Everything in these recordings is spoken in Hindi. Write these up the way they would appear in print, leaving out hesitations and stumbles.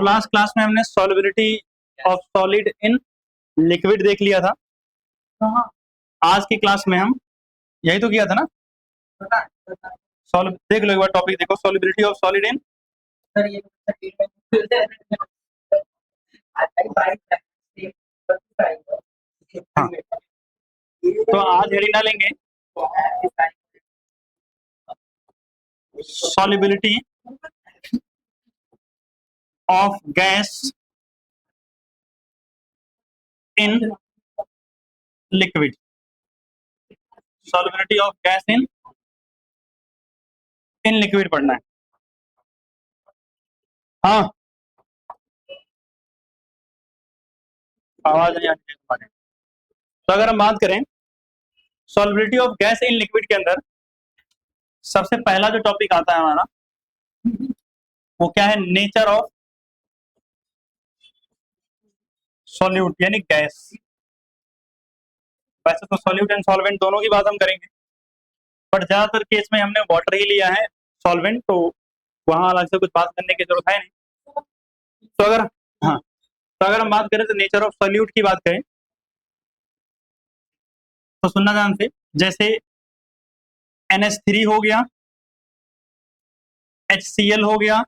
लास्ट क्लास में हमने solubility of solid in liquid देख लिया था। आज की क्लास में हम यही तो किया था ना। देख लो एक बार टॉपिक देखो, सॉल्युबिलिटी ऑफ सॉलिड इन। हाँ, तो आज हेडिंग डालेंगे solubility of gas in liquid. Solubility of gas in liquid पढ़ना है। हाँ, आवाज नहीं आ रही है तुम्हारी। तो अगर हम बात करें solubility of gas in liquid के अंदर सबसे पहला जो टॉपिक आता है हमारा वो क्या है? नेचर ऑफ सॉल्यूट यानी गैस। वैसे तो सॉल्यूट एंड सॉल्वेंट दोनों की बात हम करेंगे, बट ज्यादातर केस में हमने वाटर ही लिया है सॉल्वेंट, तो वहां अलग से कुछ बात करने की जरूरत है नहीं। तो अगर हाँ, तो अगर हम बात करें तो नेचर ऑफ सॉल्यूट की बात करें तो सुनना ध्यान से, जैसे NH3 हो गया, HCl हो गया,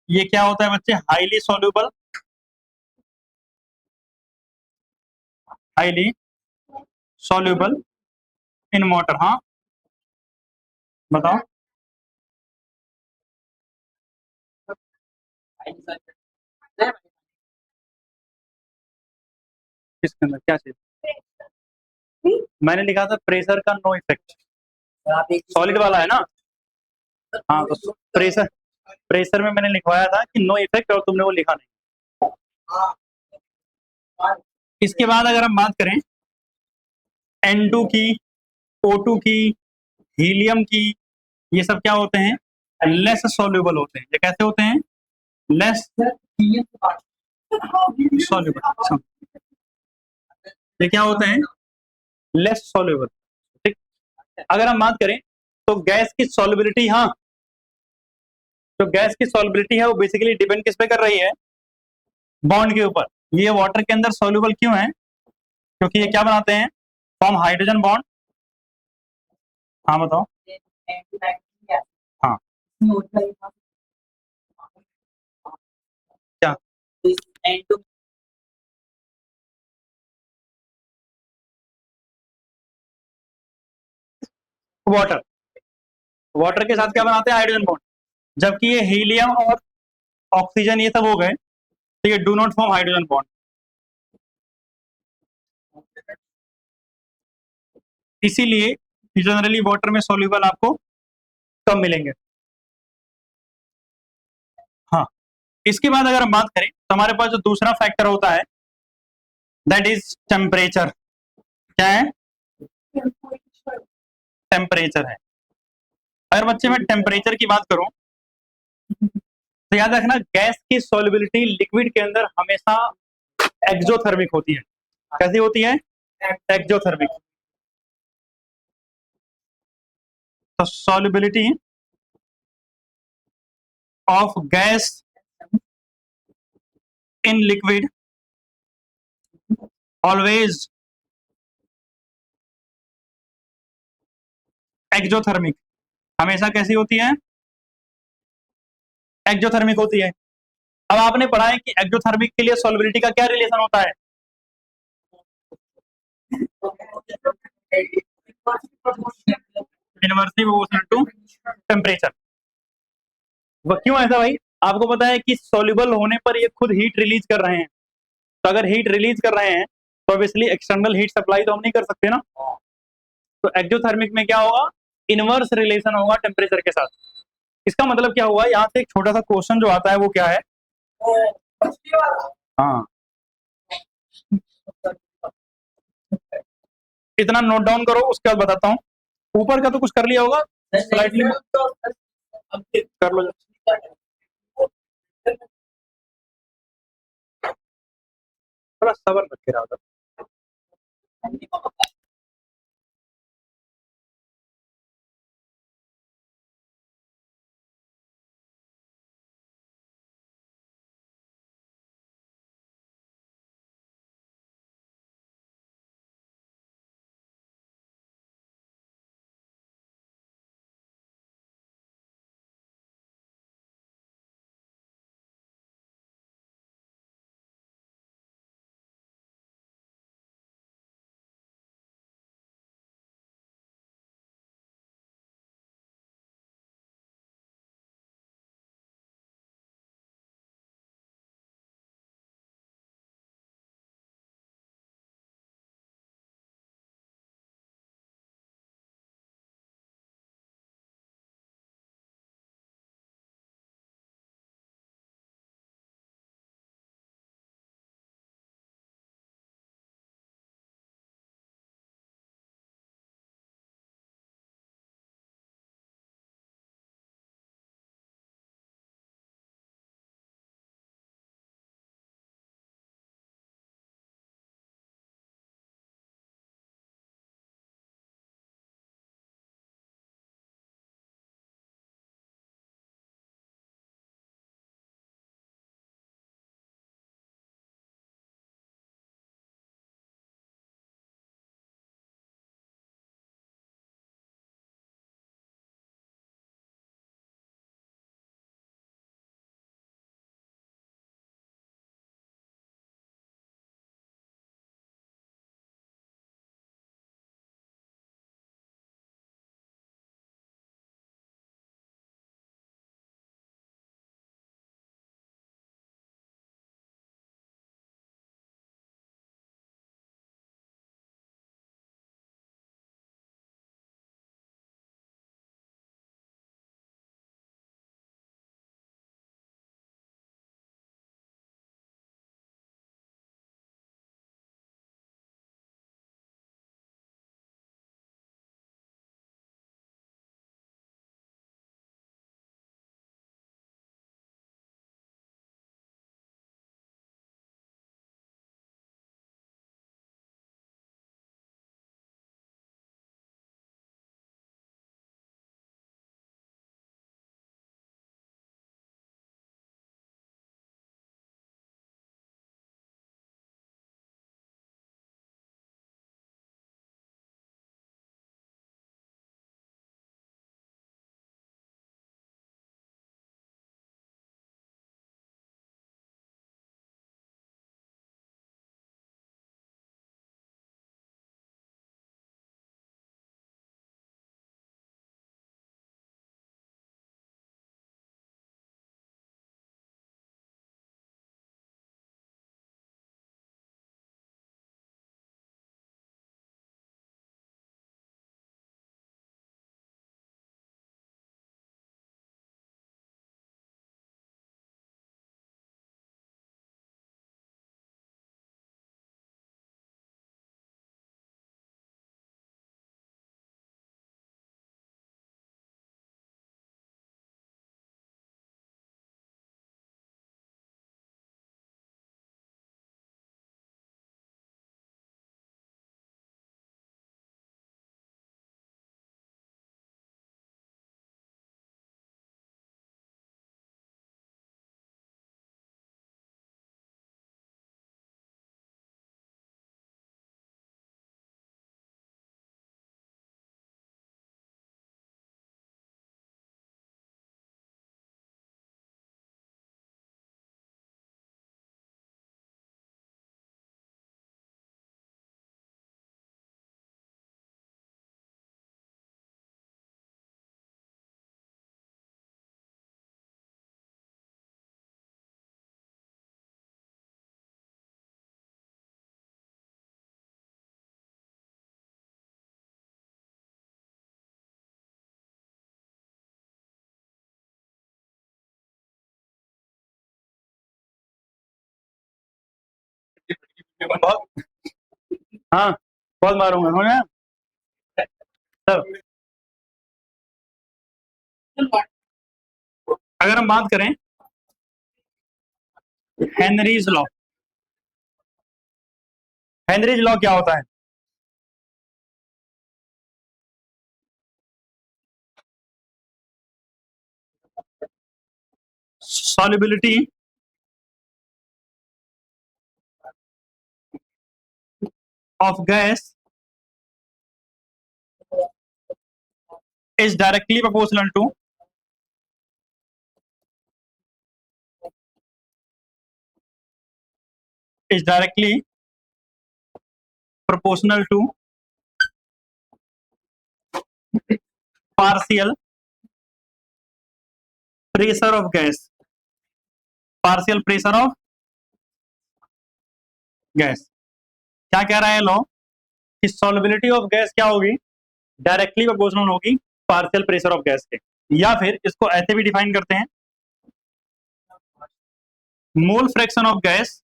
ये क्या होता है बच्चे? Highly soluble, highly soluble in water. हाँ बताओ किसके अंदर क्या चीज? मैंने लिखा था प्रेशर का नो इफेक्ट, सॉलिड वाला है ना। हाँ, तो प्रेशर प्रेशर में मैंने लिखवाया था कि नो इफेक्ट, और तुमने वो लिखा नहीं। इसके बाद अगर हम बात करें N2 की, O2 की, हीलियम की, ये सब क्या होते हैं? लेस सॉल्युबल होते हैं। ये कैसे होते हैं? Less soluble. ये क्या होते हैं? Less soluble. ठीक। अगर हम बात करें तो गैस की सॉल्युबिलिटी, हाँ, जो गैस की सॉल्युबिलिटी है वो बेसिकली डिपेंड किस पे कर रही है? बॉन्ड के ऊपर। ये वाटर के अंदर सॉल्युबल क्यों है? क्योंकि ये क्या बनाते हैं? Form hydrogen bond. हाँ बताओ। हाँ क्या? वाटर, वाटर के साथ क्या बनाते हैं? Hydrogen bond. जबकि ये हीलियम और ऑक्सीजन ये सब हो गए तो ये do not form hydrogen bond. इसीलिए जनरली वाटर में सॉल्युबल आपको कम मिलेंगे। हाँ, इसके बाद अगर हम बात करें तो हमारे पास जो दूसरा फैक्टर होता है दैट इज टेम्परेचर। क्या है? टेम्परेचर है। अगर बच्चे मैं टेम्परेचर की बात करूं तो याद रखना गैस की सॉल्युबिलिटी लिक्विड के अंदर हमेशा एक्सोथर्मिक होती है। कैसी होती है? एक्सोथर्मिक। तो solubility of gas in liquid always exothermic. हमेशा कैसी होती है? एक्सोथर्मिक होती है। अब आपने पढ़ा है कि एक्सोथर्मिक के लिए सॉल्युबिलिटी का क्या रिलेशन होता है? Inversely proportional to temperature. वो क्यों ऐसा भाई? आपको पता है कि सॉल्युबल होने पर ये खुद हीट रिलीज कर रहे हैं, तो अगर हीट रिलीज कर रहे हैं तो ऑब्वियसली एक्सटर्नल हीट सप्लाई तो हम नहीं कर सकते ना। तो एक्सोथर्मिक में क्या होगा? इनवर्स रिलेशन होगा टेम्परेचर के साथ। इसका मतलब क्या हुआ? यहाँ से एक छोटा सा क्वेश्चन जो आता है वो क्या है? हाँ, इतना नोट डाउन करो, उसके बाद बताता हूँ। ऊपर का तो कुछ कर लिया होगा, स्लाइडली कर लो। थोड़ा सबर रखे रहा। बहुत, हाँ बहुत मारूंगा समझ में। तब अगर हम बात करें हेनरीज लॉ, हेनरीज लॉ क्या होता है? Solubility of gas is directly proportional to is directly proportional to partial pressure of gas, partial pressure of gas. क्या कह रहा है लॉ कि सॉल्युबिलिटी ऑफ गैस क्या होगी? डायरेक्टली प्रोपोर्शनल होगी पार्शियल प्रेशर ऑफ गैस के। या फिर इसको ऐसे भी डिफाइन करते हैं, मोल fraction of gas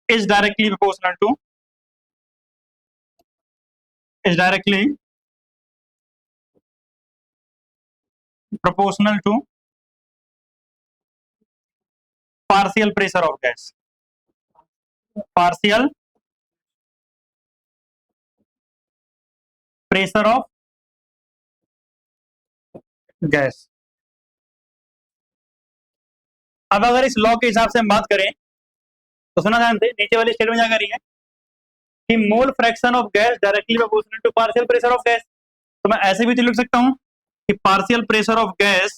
is directly proportional to is directly proportional to partial pressure of gas, partial pressure of gas. अब अगर इस लॉ के हिसाब से हम बात करें तो सुना ध्यान से, नीचे वाली स्टेटमेंट क्या कर रही है कि mole fraction of gas directly proportional to partial pressure of gas. तो मैं ऐसे भी तो लिख सकता हूं कि पार्शियल प्रेशर ऑफ गैस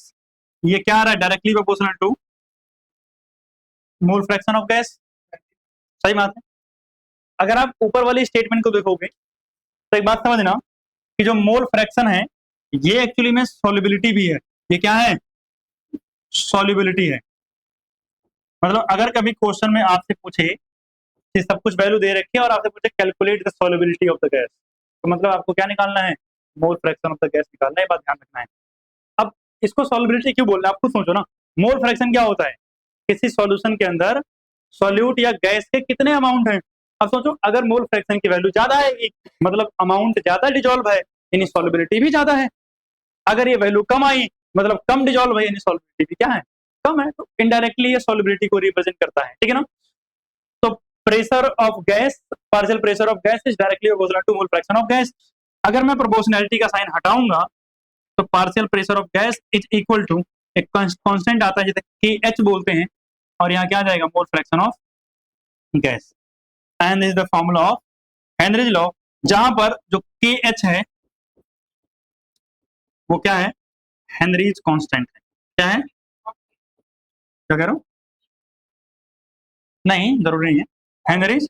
ये क्या आ रहा है? Directly proportional to mole fraction of gas. सही बात है। अगर आप ऊपर वाली स्टेटमेंट को देखोगे तो एक बात समझना कि जो मोल फ्रैक्शन है ये एक्चुअली में सॉल्युबिलिटी भी है। ये क्या है? सॉल्युबिलिटी है। मतलब अगर कभी क्वेश्चन में आपसे पूछे कि सब कुछ वैल्यू दे रखी है और आपसे पूछे calculate the solubility of the gas, तो मतलब आपको क्या निकालना है? मोल फ्रैक्शन ऑफ द गैस निकालना है। बात ध्यान रखना है। अब इसको सॉल्युबिलिटी क्यों बोल रहे हैं आप खुद सोचो ना। मोल फ्रैक्शन क्या होता है? किसी सॉल्यूशन के अंदर सॉल्यूट या गैस के कितने अमाउंट हैं। अब सोचो अगर मोल फ्रैक्शन की वैल्यू ज्यादा आएगी मतलब अमाउंट ज्यादा डिजोल्व है यानी सॉल्युबिलिटी भी ज्यादा है। अगर ये वैल्यू कम आई मतलब कम डिजोल्व है यानी सॉल्युबिलिटी भी क्या है? कम है। तो इनडायरेक्टली ये सॉल्युबिलिटी को रिप्रेजेंट करता है। ठीक है ना। तो pressure of gas, partial pressure of gas is directly proportional to mole fraction of gas. अगर मैं प्रोपोर्शनैलिटी का साइन हटाऊंगा तो partial pressure of gas is equal to एक कांस्टेंट आता है जिसे के एच बोलते हैं और यहाँ क्या आ जाएगा? मोल fraction of gas. And is the formula of Henry's law, जहां पर जो के एच है वो क्या है? हेनरीज कांस्टेंट है। क्या है? क्या कह रहा हूं? नहीं जरूरी नहीं है। हेनरीज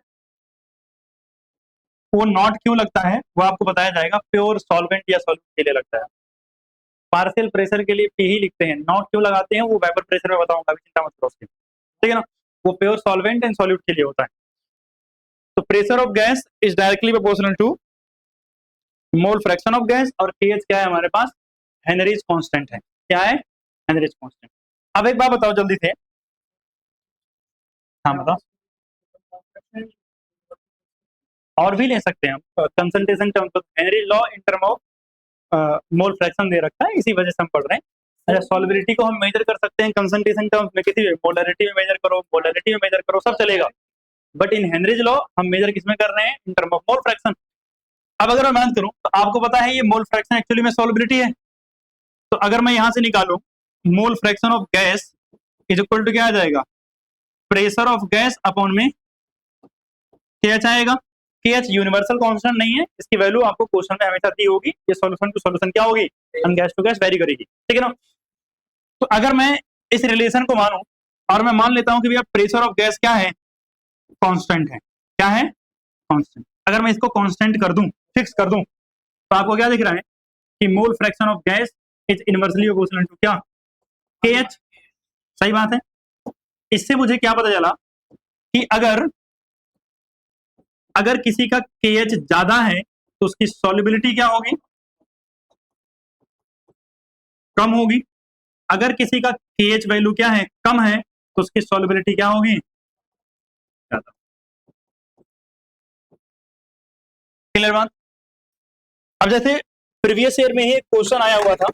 वो नॉट क्यों लगता है वो आपको बताया जाएगा। प्योर सॉल्वेंट या सॉल्यूट के लिए लगता है। पार्शियल प्रेशर के लिए पी ही लिखते हैं। नॉट क्यों लगाते हैं वो वेपर प्रेशर में बताऊंगा, चिंता मत करो उसकी। ठीक है ना। वो प्योर सॉल्वेंट एंड सॉल्यूट के लिए होता है। तो pressure of gas is directly proportional to mole fraction of gas और पीएच क्या है हमारे पास? हेनरीज कांस्टेंट है। क्या है? Henry's constant. अब एक बात बताओ जल्दी से। हाँ बताओ। और भी ले सकते हैं हम कंसंट्रेशन टर्म तो Henry law in term of mole fraction दे रखा है इसी वजह से हम पढ़ रहे हैं। अच्छा सॉल्युबिलिटी को हम मेजर कर सकते हैं कंसंट्रेशन टर्म्स में, किसी भी मोलरिटी में मेजर करो, मोलरिटी में मेजर करो, सब चलेगा। बट इन हेनरीज लॉ हम मेजर किसमें कर रहे हैं? इन टर्म ऑफ मोल फ्रैक्शन। अब अगर मैं बात करूं तो आपको पता है ये मोल फ्रैक्शन एक्चुअली में सॉल्युबिलिटी है। तो अगर मैं यहां से निकालूं mole fraction of gas is equal to क्या आ जाएगा? प्रेशर ऑफ गैस अपॉन में के एच आएगा। के एच यूनिवर्सल कांस्टेंट नहीं है, इसकी वैल्यू आपको क्वेश्चन में हमेशा दी होगी। ये सॉल्यूशन टू सॉल्यूशन क्या होगी? गैस टू गैस वेरी करेगी। ठीक है ना। तो अगर मैं इस रिलेशन को मानूं और मैं मान लेता हूं कि भैया प्रेशर ऑफ गैस क्या है? कांस्टेंट है। क्या है? कांस्टेंट। अगर मैं इसको कांस्टेंट कर दूं, फिक्स कर दूं, तो आपको क्या दिख रहा है कि mole fraction of gas is inversely proportional to क्या? K H. सही बात है। इससे मुझे क्या पता चला कि अगर अगर किसी का के एच ज्यादा है तो उसकी सॉल्युबिलिटी क्या होगी? कम होगी। अगर किसी का pH वैल्यू क्या है, कम है, तो उसकी सॉल्युबिलिटी क्या होगी, ज्यादा। क्लियर बात। अब जैसे प्रीवियस ईयर में ही एक क्वेश्चन आया हुआ था,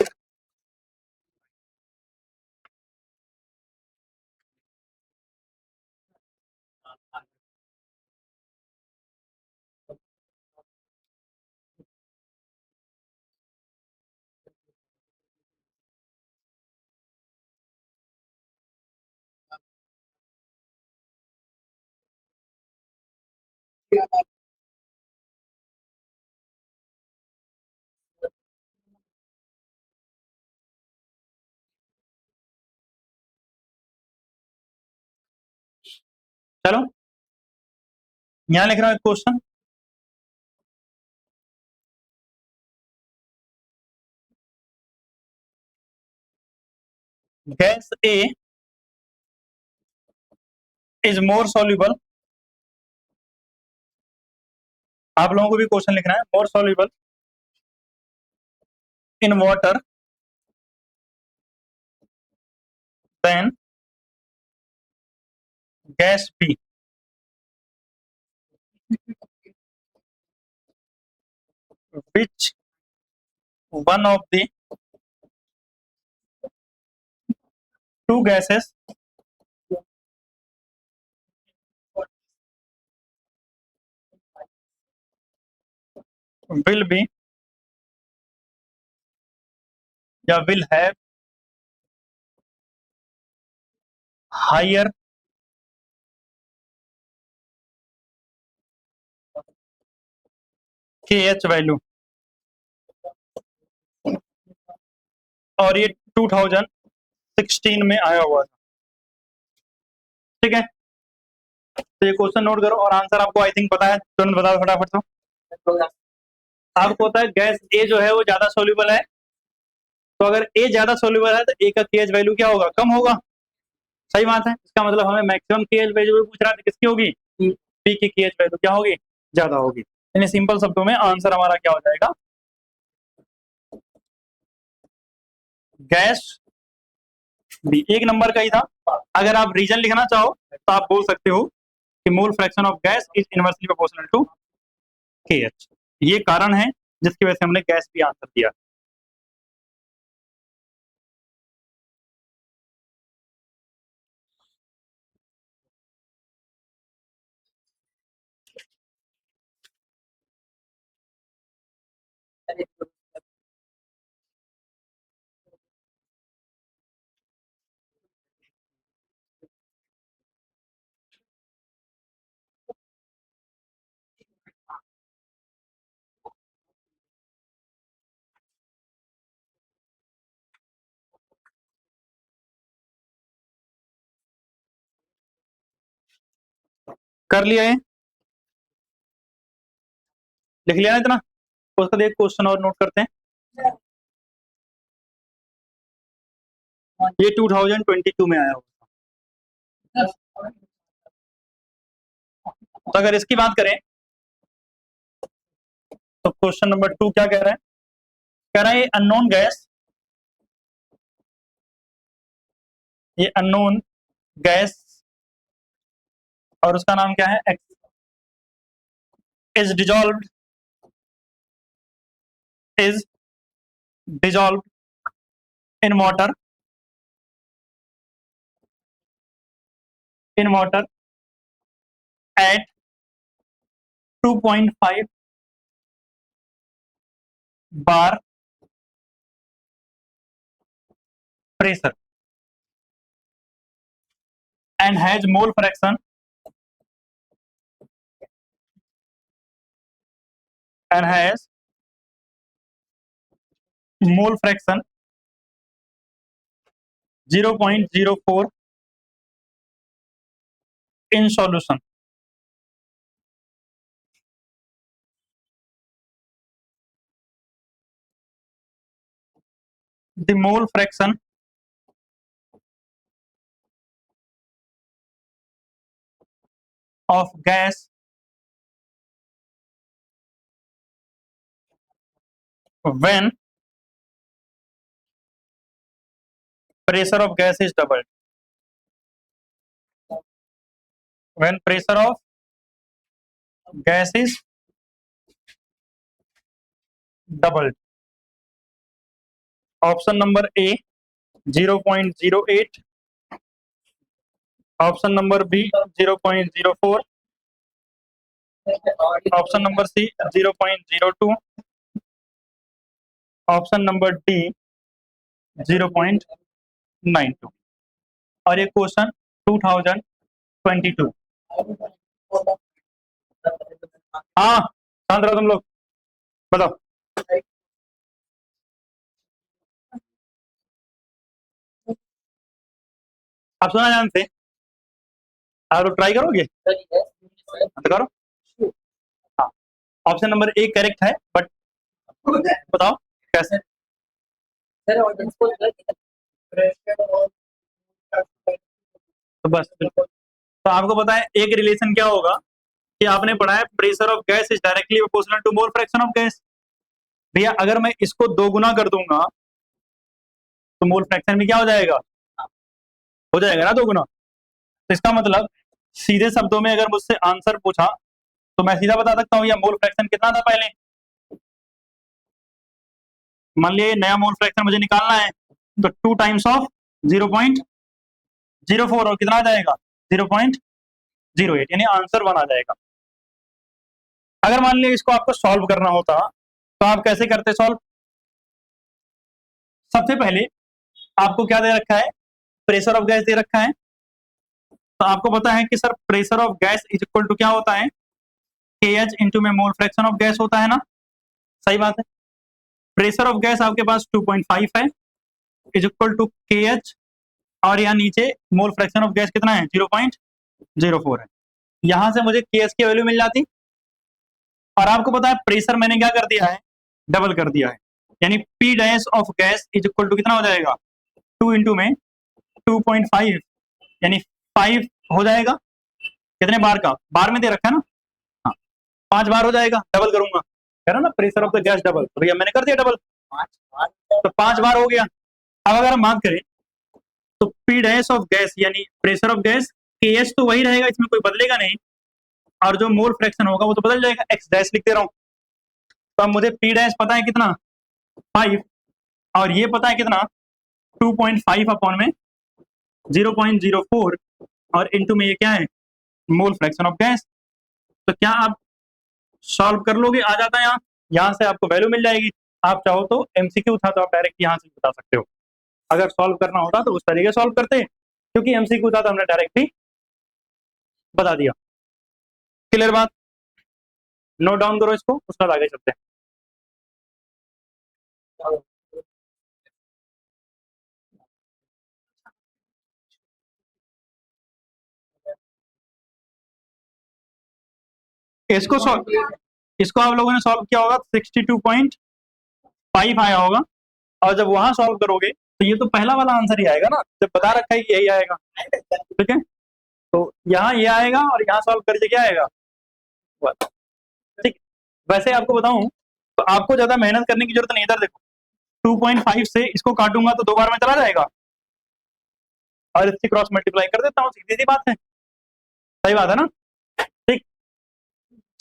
चलो यहां लिख रहा हूं एक question. Gas A is more soluble, आप लोगों को भी क्वेश्चन लिखना है, more soluble in water than gas B, which one of the two gases will be या will have higher KH value, और ये 2016 में आया हुआ था। ठीक है, तो ये क्वेश्चन नोट करो और आंसर आपको आई थिंक पता है, तुरंत बता दो फटाफट। तो आपको पता है गैस ए जो है वो ज्यादा सोल्यूबल है, तो अगर ए ज्यादा सोल्यूबल है तो ए का केएच वैल्यू क्या होगा, कम होगा। सही बात है, इसका मतलब हमें मैक्सिमम केएच वैल्यू पूछ रहा था, किसकी होगी, बी की केएच वैल्यू क्या होगी, ज्यादा होगी। इन सिंपल शब्दों में आंसर हमारा क्या हो जाएगा, गैस बी। एक नंबर का ही था। अगर आप रीजन लिखना चाहो तो आप बोल सकते हो कि mole fraction of gas is inversely proportional to KH. ये कारण है जिसकी वजह से हमने गैस बी आंसर दिया। कर लिया है, लिख लिया ना इतना। उसका एक क्वेश्चन और नोट करते हैं, ये 2022 में आया हुआ। तो अगर इसकी बात करें तो क्वेश्चन नंबर 2 क्या कह रहा है, कह रहा है अननोन गैस, ये अननोन गैस और उसका नाम क्या है, x, is dissolve, is dissolve in water, in water at 2.5 bar pressure and has mole fraction and has mole fraction 0.04 in solution. The mole fraction of gas when pressure of gas is doubled. When pressure of gas is doubled. Option number A 0.08, option number B 0.04, option number C 0.02, option number D 0.92। और ये क्वेश्चन 2022। हाँ शांत रहो तुम लोग, बताओ। आप सुना जानते, आप लोग ट्राई करोगे तो करो। हाँ ऑप्शन नंबर ए करेक्ट है, बट बताओ कैसे। तो बस तो आपको पता है एक रिलेशन क्या होगा कि आपने पढ़ा है pressure of gas is directly proportional to mole fraction of gas. भैया अगर मैं इसको 2 गुना कर दूंगा तो मोल फ्रैक्शन भी क्या हो जाएगा, हो जाएगा ना 2 गुना। तो इसका मतलब सीधे शब्दों में अगर मुझसे आंसर पूछा तो मैं सीधा बता सकता हूँ या मोल फ्रैक्शन कितना था पहले। मान लीजिए नया मोल फ्रैक्शन मुझे निकालना है तो 2 टाइम्स ऑफ 0.04 और कितना आ जाएगा 0.08, यानी आंसर 1 आ जाएगा। अगर मान लीजिए इसको आपको सॉल्व करना होता तो आप कैसे करते सॉल्व। सबसे पहले आपको क्या दे रखा है, प्रेशर ऑफ गैस दे रखा है। तो आपको पता है कि sir pressure of gas is equal to क्या होता है, KH इंटू में मोल फ्रैक्शन ऑफ गैस होता है ना, सही बात है। प्रेशर ऑफ गैस आपके पास 2.5 है इज इक्वल टू KH, और यहाँ नीचे मोल फ्रैक्शन ऑफ गैस कितना है 0.04 है। यहां से मुझे KH की वैल्यू मिल जाती, और आपको पता है प्रेशर मैंने क्या कर दिया है, डबल कर दिया है, यानी P dash of gas is equal to कितना हो जाएगा 2 इंटू में 2.5 यानी 5 हो जाएगा। कितने बार का, बार में दे रखा है ना, हाँ 5 बार हो जाएगा, डबल करूंगा कह रहा ना pressure of the gas double, तो भैया मैंने कर दिया डबल, तो 5 बार हो गया। अब अगर हम बात करें तो P डैश ऑफ गैस यानी प्रेशर ऑफ गैस KH तो वही रहेगा, इसमें कोई बदलेगा नहीं, और जो मोल फ्रैक्शन होगा वो तो बदल जाएगा, X डैश लिख दे रहा हूं। तो अब मुझे P डैश पता है कितना 5, और ये पता है कितना 2.5 अपॉन में 0.04, और इनटू में ये क्या है मोल फ्रैक्शन ऑफ गैस। तो क्या आप सॉल्व कर लोगे, आ जाता है यहाँ से आपको वैल्यू मिल जाएगी। आप चाहो तो MCQ था तो आप डायरेक्ट यहाँ से बता सकते हो, अगर सॉल्व करना होता तो उस तरीके सॉल्व करते, क्योंकि MCQ था तो हमने डायरेक्ट ही बता दिया। क्लियर बात, नोट डाउन करो इसको, उसके बाद आगे चलते हैं। इसको आप लोगों ने सॉल्व किया होगा 62.5 आया होगा, और जब वहां सॉल्व करोगे तो ये तो पहला वाला आंसर ही आएगा ना, जब बता रखा है कि यही आएगा, ठीक है। तो यहाँ ये आएगा और यहाँ सॉल्व करके क्या आएगा, ठीक। वैसे आपको बताऊं तो आपको ज्यादा मेहनत करने की जरूरत नहीं, इधर देखो 2.5 से इसको काटूंगा तो 2 बार में चला जाएगा, और इससे क्रॉस मल्टीप्लाई कर देता हूँ, सीधी सी बात है, सही बात है ना, ठीक।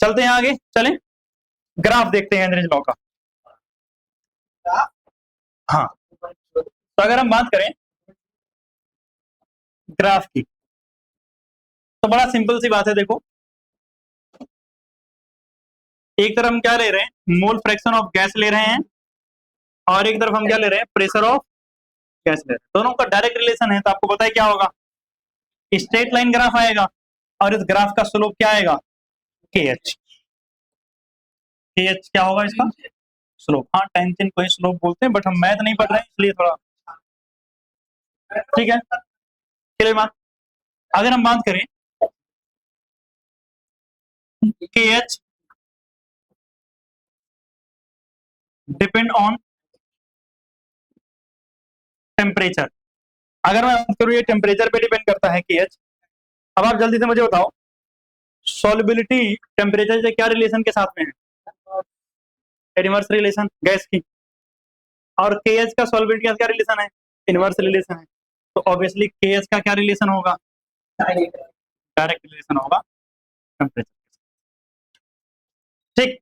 चलते हैं आगे, चलें ग्राफ देखते हैं एनरिच लॉ का। हाँ तो अगर हम बात करें ग्राफ की तो बड़ा सिंपल सी बात है, देखो एक तरफ हम क्या ले रहे हैं मोल फ्रैक्शन ऑफ गैस ले रहे हैं, और एक तरफ हम क्या ले रहे हैं प्रेशर ऑफ गैस ले रहे हैं, दोनों का डायरेक्ट रिलेशन है। तो आपको पता है क्या होगा, स्ट्रेट लाइन ग्राफ आएगा, और इस ग्राफ का स्लोप क्या आएगा KH। KH क्या होगा इसका स्लोप, हाँ टेंजेंट को ही स्लोप बोलते हैं, बट हम मैथ नहीं पढ़ रहे हैं इसलिए थोड़ा, ठीक है क्लियर बात। अगर हम बात करें KH डिपेंड ऑन टेम्परेचर, अगर मैं बात करूं ये टेम्परेचर पे डिपेंड करता है KH। अब आप जल्दी से मुझे बताओ सॉल्युबिलिटी टेम्परेचर से क्या रिलेशन के साथ में है, इनवर्स रिलेशन गैस की, और KH का सॉल्युबिलिटी का क्या रिलेशन है, इनवर्स रिलेशन है। तो ऑब्वियसली के एच का क्या रिलेशन होगा, डायरेक्ट रिलेशन होगा टेम्परेचर। ठीक,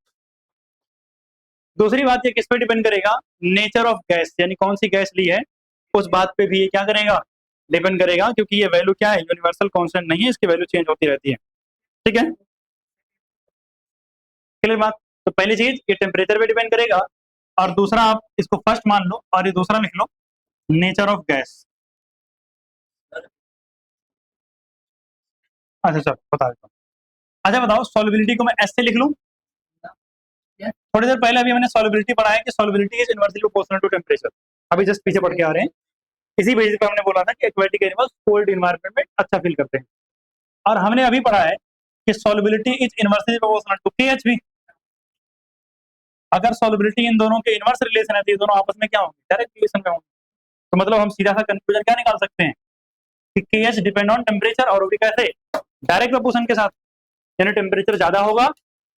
दूसरी बात ये किस पे डिपेंड करेगा, नेचर ऑफ गैस, यानी कौन सी गैस ली है उस बात पे भी ये क्या करेगा, डिपेंड करेगा, क्योंकि ये वैल्यू क्या है, यूनिवर्सल कांस्टेंट नहीं है, इसकी वैल्यू चेंज होती रहती है। ठीक है, क्लियर बात। तो पहली चीज ये टेम्परेचर पे डिपेंड करेगा, और दूसरा आप इसको फर्स्ट मान लो और ये दूसरा लिख लो, नेचर ऑफ गैस। अच्छा चलो बता देता हूँ। अच्छा बताओ, सॉल्युबिलिटी को मैं ऐसे लिख लूं, थोड़ी देर पहले अभी मैंने सॉल्युबिलिटी पढ़ा है कि solubility is inversely proportional to temperature, अभी जस्ट पीछे पढ़ के आ रहे हैं। इसी बेसिस पर हमने बोला था कि एक्वेटिक एनिमल्स कोल्ड एनवायरनमेंट में अच्छा फील करते हैं, और हमने अभी पढ़ा है कि solubility is inversely proportional to KH भी। अगर सॉल्युबिलिटी इन दोनों के इनवर्स रिलेशन है तो ये दोनों आपस में क्या होंगे, डायरेक्ट रिलेशन में होंगे। तो मतलब हम सीधा सा कंक्लूजन क्या निकाल सकते हैं कि केएच डिपेंड ऑन टेम्परेचर, और वो भी कैसे, डायरेक्ट प्रपोर्शन के साथ, यानी टेम्परेचर ज्यादा होगा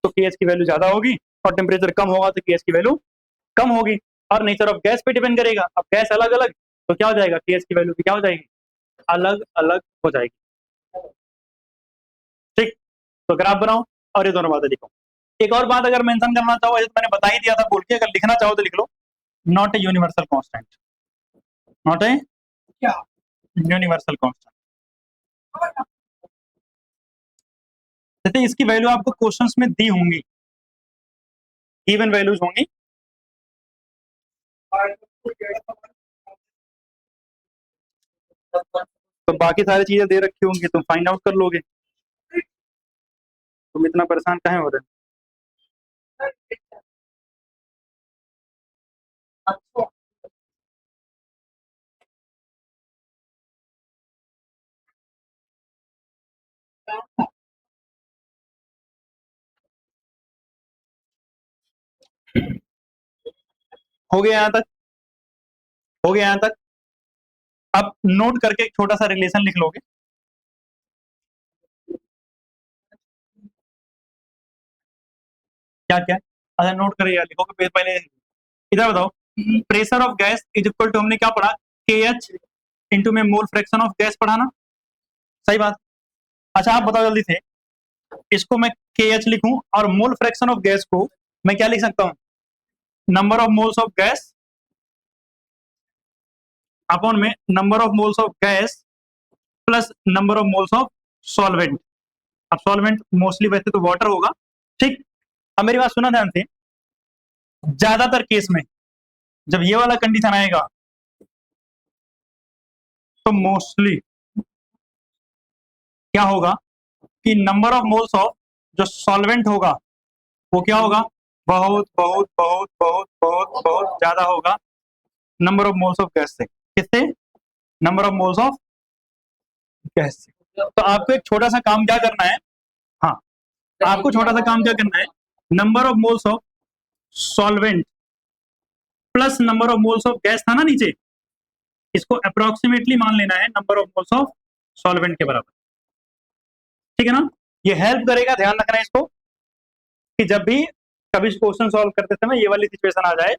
तो केएच की वैल्यू ज्यादा होगी, और टेम्परेचर कम होगा तो केएच की वैल्यू कम होगी। और नेचर ऑफ गैस पे डिपेंड करेगा, अब गैस अलग अलग तो क्या हो जाएगा, केएच की वैल्यू भी क्या हो जाएगी, अलग अलग हो जाएगी। ठीक, तो ग्राफ बनाओ और ये दोनों बातें लिखो। एक और बात अगर मेंशन करना चाहो, तो मैंने बता ही दिया था बोल के, अगर लिखना चाहो तो लिख लो, not a universal constant, not a universal constant. जैसे इसकी वैल्यू आपको क्वेश्चंस में दी होंगी, गिवन वैल्यूज होंगी, तो बाकी सारी चीजें दे रखी होंगी, तुम फाइंड आउट कर लोगे, तुम इतना परेशान काहे हो रहे हो। हो गया यहाँ तक, हो गया यहाँ तक। अब नोट करके एक छोटा सा रिलेशन लिख लोगे, क्या क्या, अच्छा नोट करे यार, लिखोगे पहले। इधर बताओ, pressure of gas is equal to, हमने क्या पढ़ा, के एच इंटू में मोल फ्रैक्शन ऑफ गैस पढ़ा ना, सही बात। अच्छा आप बताओ जल्दी से, इसको मैं के एच लिखूं और मोल फ्रैक्शन ऑफ गैस को मैं क्या लिख सकता हूँ, number of moles of gas upon में number of moles of gas plus number of moles of solvent. अब सॉल्वेंट मोस्टली वैसे तो वाटर होगा। ठीक, अब मेरी बात सुना ध्यान से, ज्यादातर केस में जब ये वाला कंडीशन आएगा तो मोस्टली क्या होगा कि नंबर ऑफ मोल्स ऑफ जो सॉल्वेंट होगा वो क्या होगा, बहुत बहुत बहुत बहुत बहुत बहुत ज्यादा होगा number of moles of gas से। किससे, number of moles of gas से। तो आपको एक छोटा सा काम क्या करना है, हाँ आपको छोटा सा काम क्या करना है, number of moles of solvent plus number of moles of gas था ना नीचे, इसको अप्रोक्सीमेटली मान लेना है number of moles of solvent के बराबर। ठीक है ना, ये हेल्प करेगा, ध्यान रखना है इसको, कि जब भी कभी क्वेश्चन सॉल्व करते समय ये वाली सिचुएशन आ जाए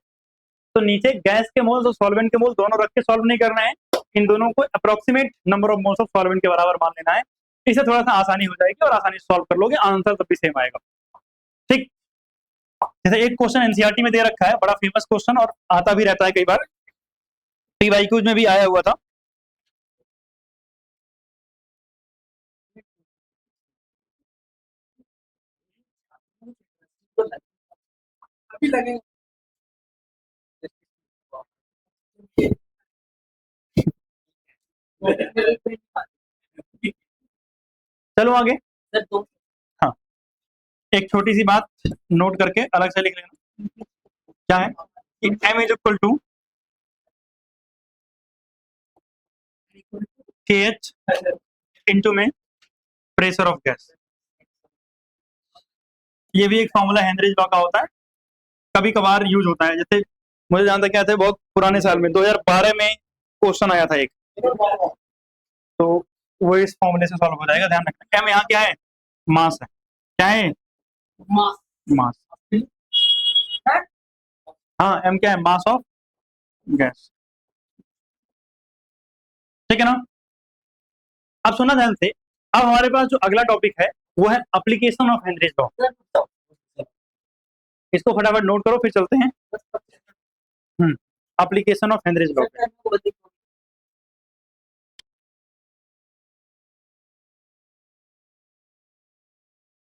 तो नीचे गैस के मोल्स और सॉल्वेंट के मोल दोनों रख के सॉल्व नहीं करना है, इन दोनों को approximate number of moles of solvent के बराबर मान लेना है। इससे थोड़ा सा आसानी हो जाएगी और आसानी से सॉल्व कर लोगे, आंसर तब भी सेम आएगा। ठीक, जैसे एक क्वेश्चन एनसीईआरटी में दे रखा है, बड़ा फेमस क्वेश्चन और आता भी रहता है कई बार, पीवाईक्यूज में भी आया हुआ था। अभी लगेगा, चलो आगे। हाँ, एक छोटी सी बात नोट करके अलग से लिख लेना, क्या है कि m इज इक्वल टू के एच इंटू में प्रेशर ऑफ गैस। ये भी एक फॉर्मूला हेनरीज लॉ का होता है, कभी कभार यूज होता है। जैसे मुझे जानता क्या थे, बहुत पुराने साल में 2012 में क्वेश्चन आया था एक, तो वो इस फॉर्मूले से सॉल्व हो जाएगा, ध्यान रखना। एम यहाँ क्या है, मास है, क्या है, मास, मास। हाँ एम क्या है, मास ऑफ गैस। ठीक है ना। अब सुना ध्यान से, अब हमारे पास जो अगला टॉपिक है वो है एप्लीकेशन ऑफ हेनरीज लॉ। इसको फटाफट नोट करो फिर चलते हैं। Application of Henry's law.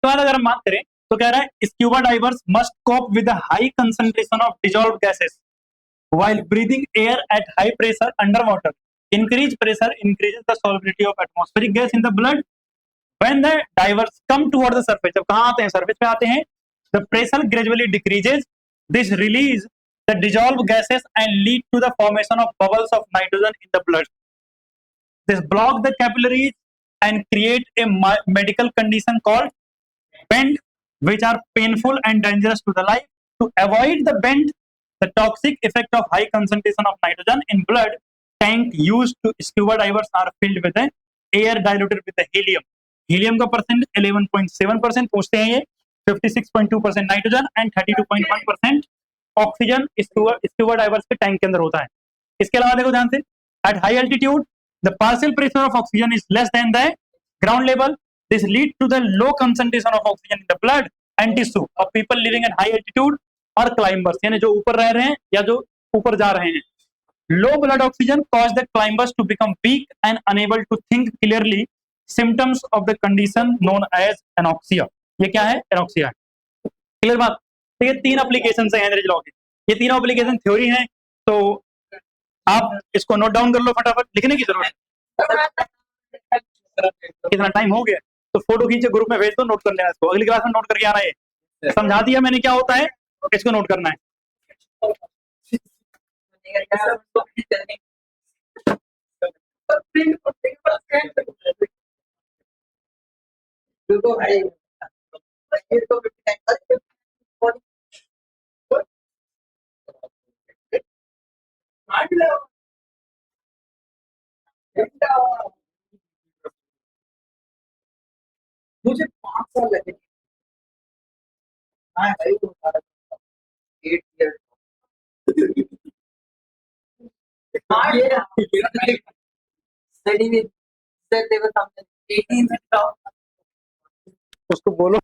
तो अगर हम बात करें तो कह रहा है scuba divers must cope with high concentration of dissolved gases while breathing air at high pressure underwater. Increased pressure increases the solubility of atmospheric gas in the blood. When the divers come toward the surface, जब कहाँ आते हैं, सरफेस पे आते हैं, the pressure gradually decreases. This release the dissolved gases and lead to the formation of bubbles of nitrogen in the blood. This block the capillaries and create a medical condition called bend, which are painful and dangerous to the life. To avoid the bend, the toxic effect of high concentration of nitrogen in blood, tank used to scuba divers are filled with air diluted with the helium. Helium का परसेंट 11.7% पूछते हैं ये, 56.2% nitrogen and 32.1% oxygen scuba diverse के टैंक के अंदर होता है। इसके अलावा देखो ध्यान से, at high altitude the partial pressure of oxygen is less than the ground level. This lead to the low concentration of oxygen in the blood and tissue of people living at high altitude और climbers, यानी जो ऊपर रह रहे हैं या जो ऊपर जा रहे हैं. Low blood oxygen cause the climbers to become weak and unable to think clearly. Symptoms of the condition known as anoxia. ये क्या है? Anoxia है. क्लियर बात? तो ये तीन एप्लीकेशन है हेनरीज लॉ के. ये तीनों एप्लीकेशन थ्योरी हैं, तो आप इसको नोट डाउन कर लो फटाफट, लिखने की जरूरत. कितना टाइम हो गया? तो फोटो खींचे ग्रुप में भेज दो, नोट कर लेना इसको, अगली क्लास में नोट करके आना है. समझा दिया मैंने क्या होता है, इसको नोट करना है. मुझे 5 साल लगे. हाँ भाई, 8 ईयर. उसको बोलो